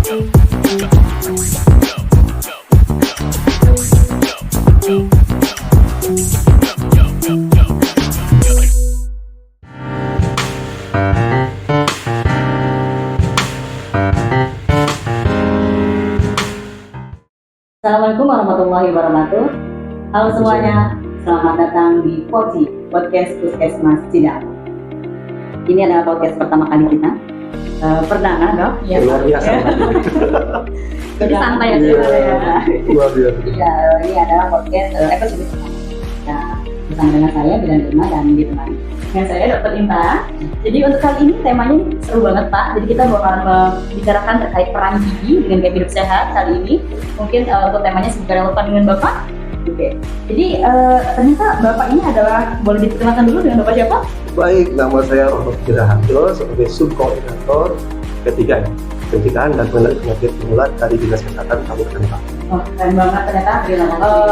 Assalamualaikum warahmatullahi wabarakatuh. Halo semuanya, selamat datang di POCI, Podcast Puskesmas Cidahu. Ini adalah podcast pertama kali kita. Perdana dong? Ya, luar biasa. Jadi santai aja ya. Luar biasa. Iya, ini adalah podcast episode pertama. Nah, bersama dengan saya Bidan Irma dan ditemani dengan saya Dr. Inta. Jadi untuk kali ini temanya seru banget Pak. Jadi kita bakalan membicarakan terkait peran gizi dengan gaya hidup sehat kali ini. Mungkin untuk temanya semoga relevan dengan Bapak. Oke. Jadi ternyata Bapak ini adalah, boleh diperkenalkan dulu dengan Bapak siapa? Baik, nama saya Rohmat Kirahanto sebagai subkoordinator ketiga pencegahan dan pengendalian penyakit menular dari Dinas Kesehatan Kabupaten Lebak. Oh, keren banget ternyata.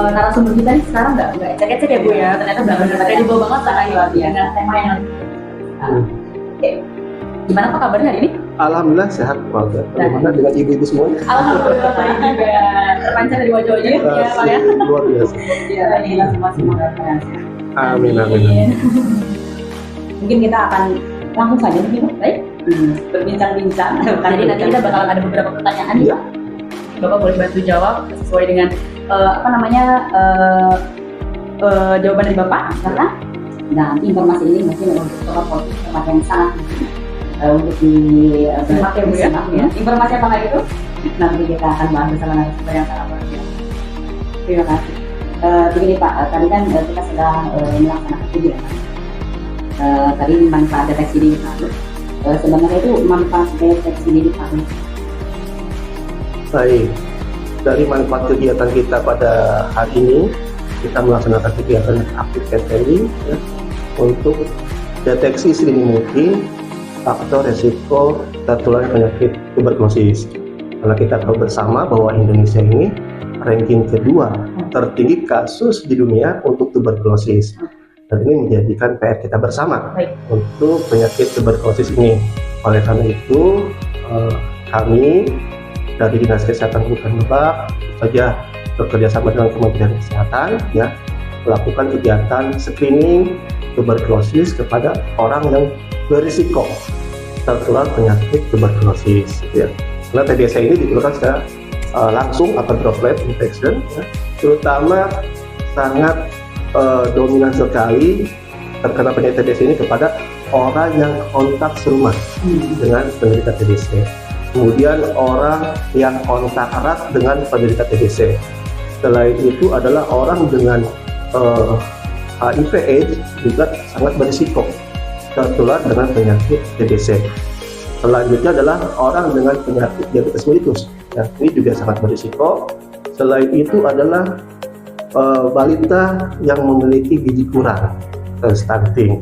Narasumber kita nih sekarang nggak ecek-ecek ya Bu ya. Ternyata benar-benar kredibel banget sekarang dengan tema yang Oke. Gimana Pak kabarnya hari ini? Alhamdulillah sehat keluarga. Bagaimana dengan ibu-ibu semuanya? Alhamdulillah baik juga. Terpancar dari wajah-wajah ya Pak ya. Luar biasa. Ya, inilah semoga sehat. Amin, amin. Mungkin kita akan langsung saja mungkin baik berbincang-bincang. Jadi nanti kita bakalan ada beberapa pertanyaan nih Pak. Bapak boleh bantu jawab sesuai dengan jawaban dari Bapak, karena nah informasi ini mungkin untuk Bapak tempat yang sangat untuk disimak ya Bu ya. Informasi apa lagi itu? Nanti kita akan bahas bersama narasumber yang sangat luar biasa. Terima kasih. Begini Pak, tadi kan kita sedang melaksanakan kegiatan. Tadi manfaat deteksi dini paru. Sebenarnya itu manfaat deteksi dini paru. Baik, dari manfaat kegiatan kita pada hari ini, kita melaksanakan kegiatan active campaign ya, untuk deteksi sedini mungkin faktor resiko tertular penyakit tuberkulosis. Karena kita tahu bersama bahwa Indonesia ini ranking kedua tertinggi kasus di dunia untuk tuberkulosis. Dan ini menjadikan PR kita bersama untuk penyakit tuberkulosis ini. Oleh karena itu, kami dari Dinas Kesehatan Kabupaten Lebak saja bekerja sama dengan Kementerian Kesehatan ya, melakukan kegiatan screening tuberkulosis kepada orang yang berisiko tertular penyakit tuberkulosis ya. Karena TBC ini diperlukan secara langsung atau droplet infection ya, terutama sangat dominan sekali terkena penyakit TBC ini kepada orang yang kontak serumah dengan penderita TBC. Kemudian orang yang kontak erat dengan penderita TBC. Selain itu adalah orang dengan HIV/AIDS juga sangat berisiko tertular dengan penyakit TBC. Selanjutnya adalah orang dengan penyakit diabetes mellitus. Ya, ini juga sangat berisiko. Selain itu adalah balita yang memiliki gizi kurang, stunting.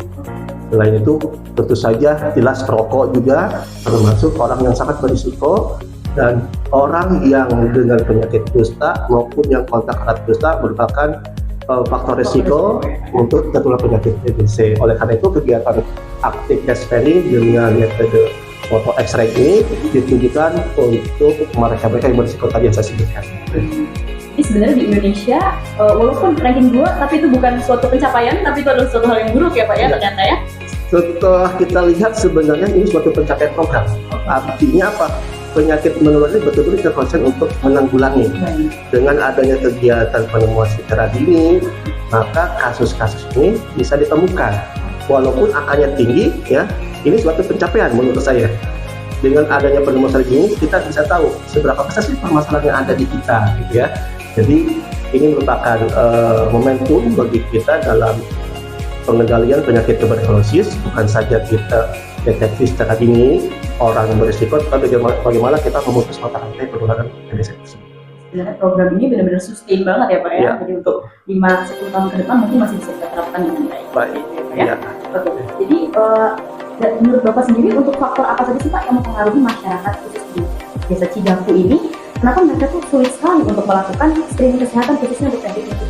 Selain itu tentu saja jelas perokok juga termasuk orang yang sangat berisiko, dan orang yang dengan penyakit kusta maupun yang kontak erat kusta merupakan faktor risiko untuk tertular penyakit TBC. Oleh karena itu kegiatan active test screening dengan metode foto X-ray ini ditujukan untuk mereka-mereka yang berisiko tadi yang saya sebutkan. Jadi sebenarnya di Indonesia walaupun ranking 2, tapi itu bukan suatu pencapaian, tapi itu adalah suatu hal yang buruk ya Pak ya ternyata ya. Setelah kita lihat sebenarnya ini suatu pencapaian program. Artinya apa? Penyakit menular ini betul-betul kita konsen untuk menanggulangi. Dengan adanya kegiatan penemuan secara dini, maka kasus-kasus ini bisa ditemukan. Walaupun angkanya tinggi, ya, ini suatu pencapaian menurut saya. Dengan adanya penemuan secara dini, kita bisa tahu seberapa besar sih permasalahan yang ada di kita, gitu ya. Jadi ini merupakan momentum bagi kita dalam pengendalian penyakit tuberkulosis, bukan saja kita deteksi secara dini orang yang berisiko, tapi bagaimana kita memutus mata rantai penularan TBC tersebut. Sebenarnya program ini benar-benar sustain banget ya Pak ya. Jadi untuk 5-10 tahun ke depan mungkin masih bisa kita terapkan dengan baik. Ya. Oke. Jadi menurut Bapak sendiri untuk faktor apa saja sih Pak yang mempengaruhi masyarakat khusus di Desa Cidahu ini? Kenapa mereka tuh sulit sekali untuk melakukan screening kesehatan khususnya untuk penyakit itu?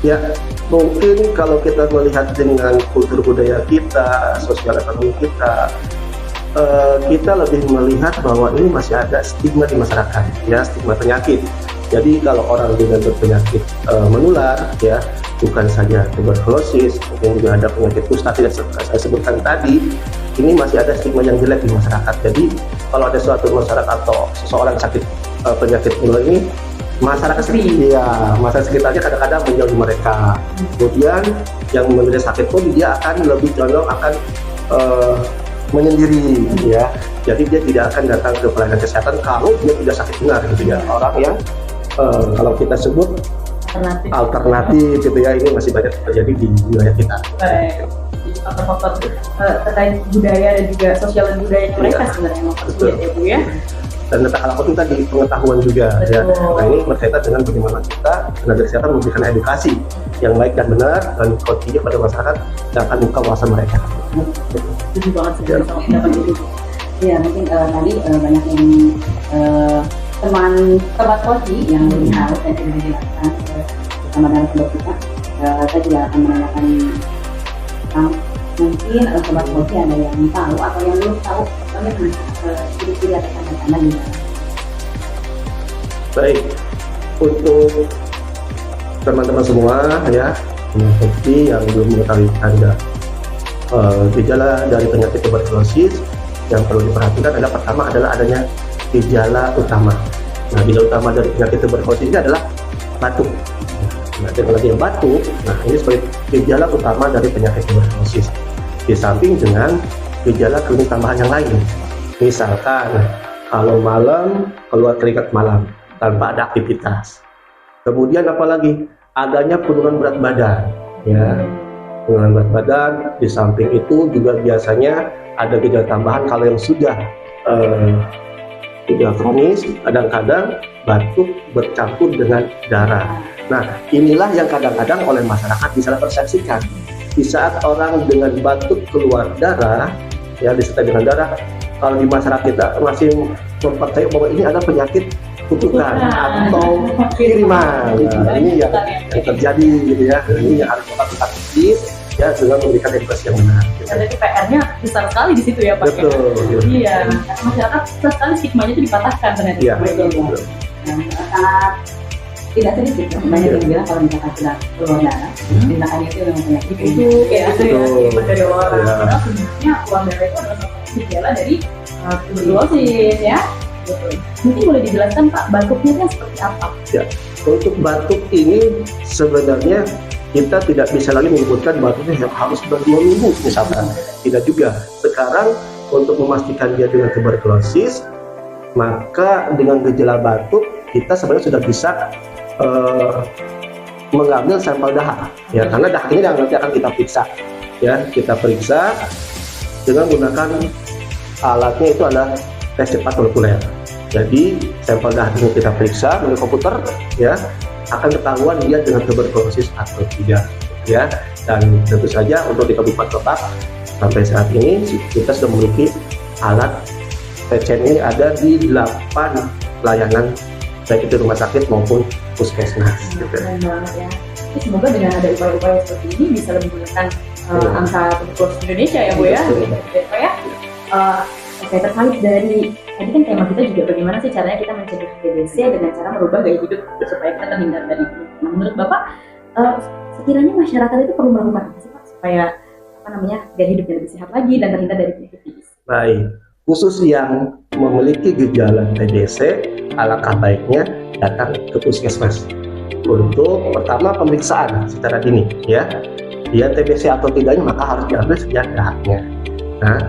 Ya, mungkin kalau kita melihat dengan kultur budaya kita, sosial ekonomi kita, kita lebih melihat bahwa ini masih ada stigma di masyarakat, ya, stigma penyakit. Jadi kalau orang dengan berpenyakit menular, ya, bukan saja tuberkulosis, mungkin juga ada penyakit kusta tidak saya sebutkan tadi, ini masih ada stigma yang jelek di masyarakat. Jadi kalau ada suatu masyarakat atau seseorang sakit penyakit menular ini, masyarakat sekitarnya kadang-kadang menjauhi mereka. Kemudian yang menderita sakit pun dia akan lebih condong akan menyendiri, ya. Jadi dia tidak akan datang ke pelayanan kesehatan kalau dia tidak sakit benar, gitu ya. Orang yang kalau kita sebut alternatif, gitu ya, ini masih banyak terjadi di wilayah kita. Baik. Faktor-faktor terkait budaya dan juga sosial dan budaya mereka sebenarnya mempersulit ya Bu ya. Dan letak hal itu tadi pengetahuan juga, ya. Nah, ini berkaitan dengan bagaimana kita tenaga kesehatan memberikan edukasi yang baik dan benar dan kontinya pada masyarakat yang akan buka wawasan mereka. Setuju banget sih sama pendapat itu. Ya mungkin tadi banyak yang teman sobat Koci yang belum tahu dan tidak dijelaskan bersama dalam pondok kita. Saya juga akan menanyakan tentang mungkin sobat Koci ada yang tahu atau yang belum tahu bagaimana ciri-ciri atau tanda-tanda di dalam. Baik, untuk teman-teman semua, ya, seperti yang belum mengetahui tanda gejala dari penyakit tuberkulosis, yang perlu diperhatikan adalah pertama adalah adanya gejala utama. Nah, gejala utama dari penyakit tuberkulosis ini adalah batuk. Nah, kalau dia batuk, nah ini sebagai gejala utama dari penyakit tuberkulosis. Di samping dengan gejala klinik tambahan yang lain, misalkan kalau malam keluar keringat malam tanpa ada aktivitas. Kemudian apalagi adanya penurunan berat badan, ya. Penurunan berat badan. Di samping itu juga biasanya ada gejala tambahan kalau yang sudah kronis, kadang-kadang batuk bercampur dengan darah. Nah, inilah yang kadang-kadang oleh masyarakat disalah persepsikan. Di saat orang dengan batuk keluar darah, ya, disertai dengan darah, kalau di masyarakat kita masih mempercayai bahwa ini adalah penyakit kutukan atau kiriman. Nah, ini yang terjadi, gitu ya. Ini yang harus kita aktif, ya, dengan memberikan edukasi yang benar. Jadi PR-nya besar sekali di situ ya Pak. Betul. Iya, masyarakat besar sekali stigmanya itu dipatahkan ternyata. Iya. Sangat tidak sedikit ya, banyak yang bilang kalau misalkan sudah keluar darah, tindakannya itu memang penyakit itu, ya, iman dari orang. Padahal sebenarnya keluar darah itu adalah gejala dari tuberkulosis, ya. Betul. Mungkin boleh dijelaskan Pak, batuknya kan seperti apa? Ya, untuk batuk ini sebenarnya kita tidak bisa lagi menyebutkan batuknya harus ber2 minggu misalkan. Tidak juga. Sekarang untuk memastikan dia dengan tuberkulosis, maka dengan gejala batuk kita sebenarnya sudah bisa mengambil sampel dahak, ya, karena dahak ini yang nanti akan kita periksa, ya, kita periksa dengan menggunakan alatnya itu adalah tes cepat molekuler. Jadi sampel dahak ini kita periksa melalui komputer, ya, akan ketahuan dia dengan tuberkulosis atau tidak, ya. Dan tentu saja untuk di Kabupaten Kota sampai saat ini kita sudah memiliki alat TCN ini ada di 8 pelayanan baik itu rumah sakit maupun puskesmas. Keren banget ya. Jadi semoga dengan ada upaya-upaya seperti ini bisa lebih menekan angka tuberkulosis Indonesia ya Bu ya. Ya. Oke, terkait dari tadi kan tema kita juga bagaimana sih caranya kita mencegah TBC dengan cara merubah gaya hidup supaya kita terhindar dari itu. Nah, menurut Bapak, sekiranya masyarakat itu perlu melakukan apa sih Pak supaya gaya hidupnya lebih sehat lagi dan terhindar dari penyakit TBC? Baik, khusus yang memiliki gejala TBC, alangkah baiknya datang ke puskesmas untuk pertama pemeriksaan secara dini, ya. Dia TBC atau tidaknya maka harus diambil sediaan dahaknya. Nah,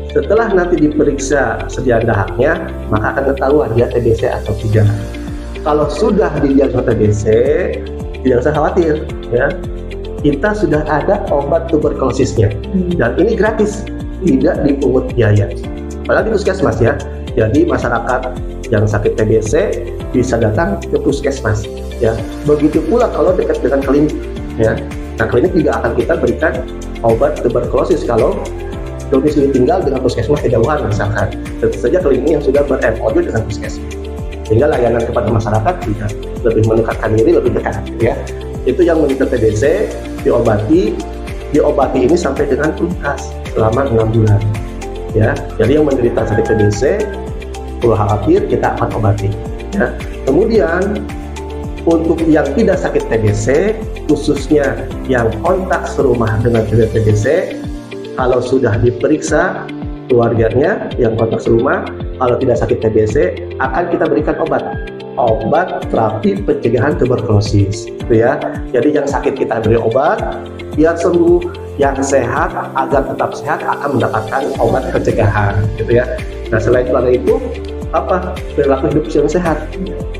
setelah nanti diperiksa sediaan dahaknya, maka akan ketahuan dia TBC atau tidak. Kalau sudah didiagnosa TBC, tidak usah khawatir, ya. Kita sudah ada obat tuberkulosisnya dan ini gratis, tidak dipungut biaya. Padahal di puskesmas, ya. Jadi masyarakat yang sakit TBC bisa datang ke puskesmas, ya. Begitu pula kalau dekat dengan klinik, ya. Nah, klinik juga akan kita berikan obat tuberkulosis kalau domisili tinggal dengan puskesmas kejauhan misalkan. Tentu saja klinik yang sudah ber-MOU dengan puskesmas, sehingga layanan kepada masyarakat juga lebih mendekatkan diri, lebih dekat, ya. Itu yang menderita TBC diobati ini sampai dengan tuntas selama 6 bulan. ya. Jadi yang menderita sakit TBC perlu khawatir, kita akan obati. Ya. Kemudian untuk yang tidak sakit TBC, khususnya yang kontak serumah dengan TBC, kalau sudah diperiksa keluarganya yang kontak serumah, kalau tidak sakit TBC, akan kita berikan obat terapi pencegahan tuberkulosis, gitu ya. Jadi yang sakit kita beri obat biar sembuh, yang sehat agar tetap sehat akan mendapatkan obat pencegahan, gitu ya. Nah selain itu apa perilaku hidup yang sehat,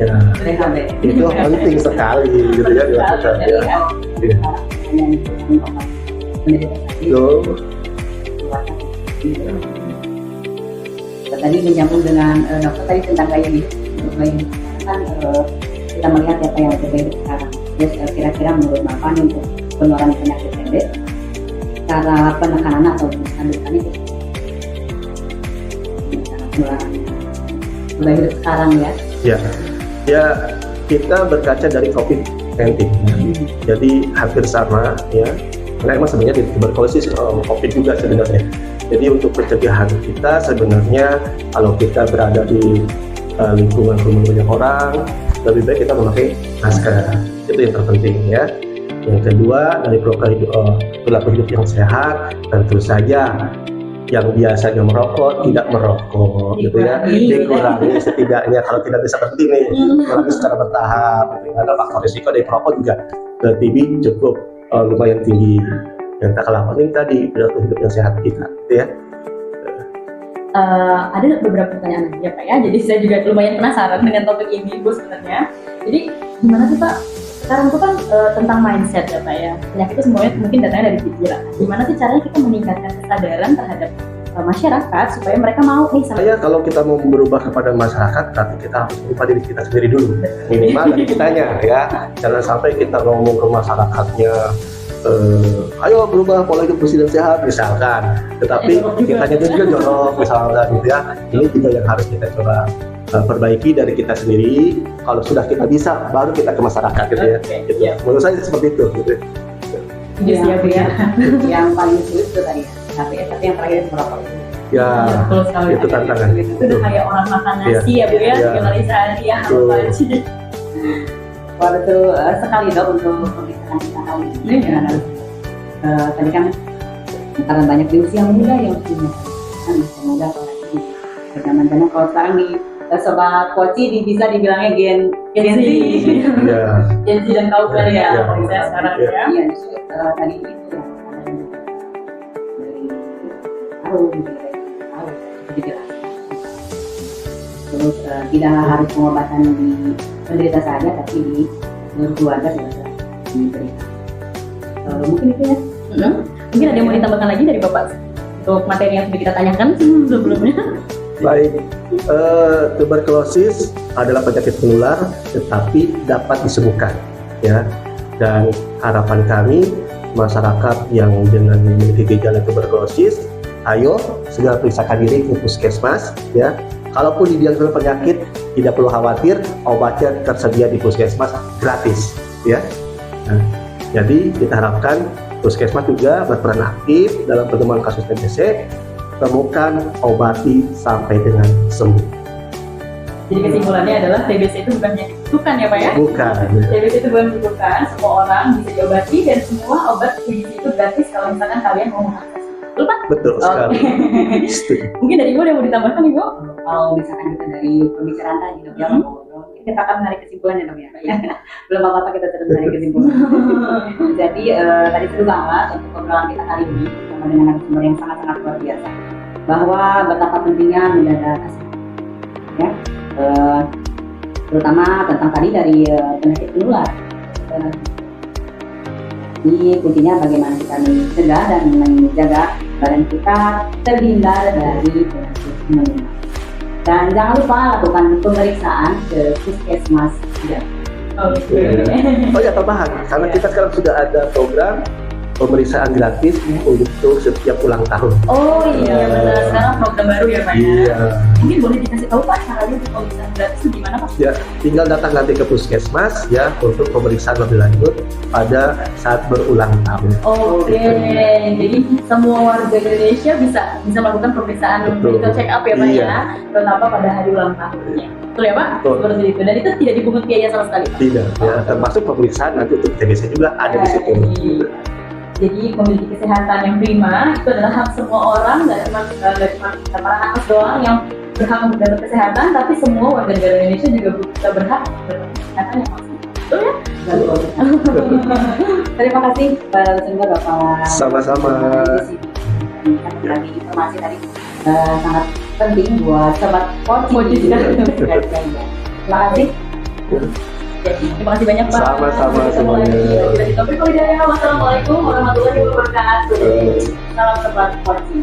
ya itu penting sekali, gitu ya dilakukan. Tadi menyambung dengan dokter tadi tentang gaya hidup kan kita melihat apa yang terjadi sekarang. Terus kira-kira menurut Bapak nih untuk penularan penyakit TB, cara penekanan atau pencegahan itu penularan gaya hidup sekarang ya kita berkaca dari COVID-19 jadi hampir sama ya, karena emang sebenarnya tuberkulosis COVID juga sebenarnya. Jadi untuk pencegahan kita sebenarnya kalau kita berada di lingkungan banyak orang, lebih baik kita memakai masker, itu yang terpenting ya. Yang kedua dari perilaku hidup yang sehat, tentu saja yang biasanya merokok tidak merokok, gitu ya, dikurangi setidaknya kalau tidak bisa berhenti nih, kurangi secara bertahap, gitu. Karena faktor risiko dari perokok juga ke TB cukup lumayan tinggi. Yang tak kalah penting tadi perilaku hidup yang sehat kita, gitu ya. Ada beberapa pertanyaan lagi ya Pak ya, jadi saya juga lumayan penasaran dengan topik ini Bu sebenarnya. Jadi gimana sih Pak, sekarang itu kan tentang mindset ya Pak ya, penyakit itu semuanya mungkin datangnya dari pikiran. Gimana sih caranya kita meningkatkan kesadaran terhadap masyarakat supaya mereka mau Saya kalau kita mau berubah kepada masyarakat, berarti kita harus berubah diri kita sendiri dulu, minimal dari kitanya ya. Jangan sampai kita ngomong ke masyarakatnya ayo berubah pola hidup bersih dan sehat misalkan, tetapi kitanya juga jorok misalkan, gitu ya. Ini juga yang harus kita coba perbaiki dari kita sendiri. Kalau sudah kita bisa, baru kita ke masyarakat, gitu ya. Gitu. Menurut saya seperti itu, gitu. Yang paling sulit itu tadi, tapi yang terakhir itu merokok. Ya, itu tantangan. Itu udah kayak orang makan nasi ya Bu ya, 3 kali sehari ya, wajib. Wah betul sekali Dok untuk pemeriksaan kita kali ini ya. Tadi kan karena banyak di usia muda yang punya kan usia muda apalagi zaman-zaman kalau sekarang di sobat Koci bisa dibilangnya Gen Z. Gen Z dan kaum muda ya, saya sekarang ya. Iya, tadi itu yang dari dijelaskan. Terus tidak harus pengobatan di penderita saja, tapi di seluruh keluarga juga diberikan. Mungkin itu ya. Mungkin ada yang mau ditambahkan lagi dari Bapak untuk materi yang sudah kita tanyakan sebelumnya. Baik, tuberkulosis adalah penyakit menular, tetapi dapat disembuhkan, ya. Dan harapan kami masyarakat yang dengan memiliki gejala tuberkulosis, ayo segera periksakan diri ke puskesmas, ya. Kalaupun didiagnosa penyakit, tidak perlu khawatir, obatnya tersedia di puskesmas gratis, ya. Nah, jadi kita harapkan puskesmas juga berperan aktif dalam pengembangan kasus TBC, temukan, obati sampai dengan sembuh. Jadi kesimpulannya adalah TBC itu bukan penyakit kutukan ya Pak ya? Bukan. TBC itu bukan kutukan, semua orang bisa diobati dan semua obat itu gratis kalau misalkan kalian mau mengakses. Betul Pak? Betul sekali. Mungkin dari Ibu ada yang mau ditambahkan Ibu? Kalau misalkan kita dari pembicaraan tadi Dok, ya ngobrol, kita akan menarik kesimpulannya Dok ya. Belum apa-apa kita terus menarik kesimpulan. Jadi tadi seru banget untuk obrolan kita kali ini bersama dengan narasumber yang sangat-sangat luar biasa, bahwa betapa pentingnya menjaga kesehatan, ya. Terutama tentang tadi dari penyakit menular. Ini kuncinya bagaimana kita mencegah dan menjaga badan kita terhindar dari penyakit menular. Dan jangan lupa lakukan pemeriksaan ke puskesmas. Oh ya, tambahan, karena kita sekarang sudah ada program pemeriksaan gratis untuk setiap ulang tahun. Oh iya benar, sekarang program baru ya Pak ya. Iya. Mungkin boleh dikasih tahu Pak caranya untuk pemeriksaan gratis itu gimana Pak? Ya, tinggal datang nanti ke puskesmas ya untuk pemeriksaan lebih lanjut pada saat berulang tahun. Oke, jadi semua warga Indonesia bisa melakukan pemeriksaan Betul. medical check up ya Pak Iya. ya, terutama pada hari ulang tahunnya. Betul ya Pak? Betul. Seperti itu. Dan itu tidak dipungut biaya sama sekali Pak. Tidak, ya, termasuk pemeriksaan nanti untuk TBC juga ada di situ. Baik. Jadi memiliki kesehatan yang prima itu adalah hak semua orang, nggak cuma para nakes doang yang berhak untuk dapat kesehatan, tapi semua warga negara Indonesia juga berhak untuk dapat kesehatan yang maksimal. Betul ya? Terima kasih Pak Lucinta, Bapak. Sama-sama. Lagi informasi tadi sangat penting buat sobat Poci. Terima kasih. Terima kasih banyak Pak. Sama-sama Ketemu lagi. semuanya. Dari Topik Hidayah. Wassalamualaikum warahmatullahi wabarakatuh. Salam sobat Poci.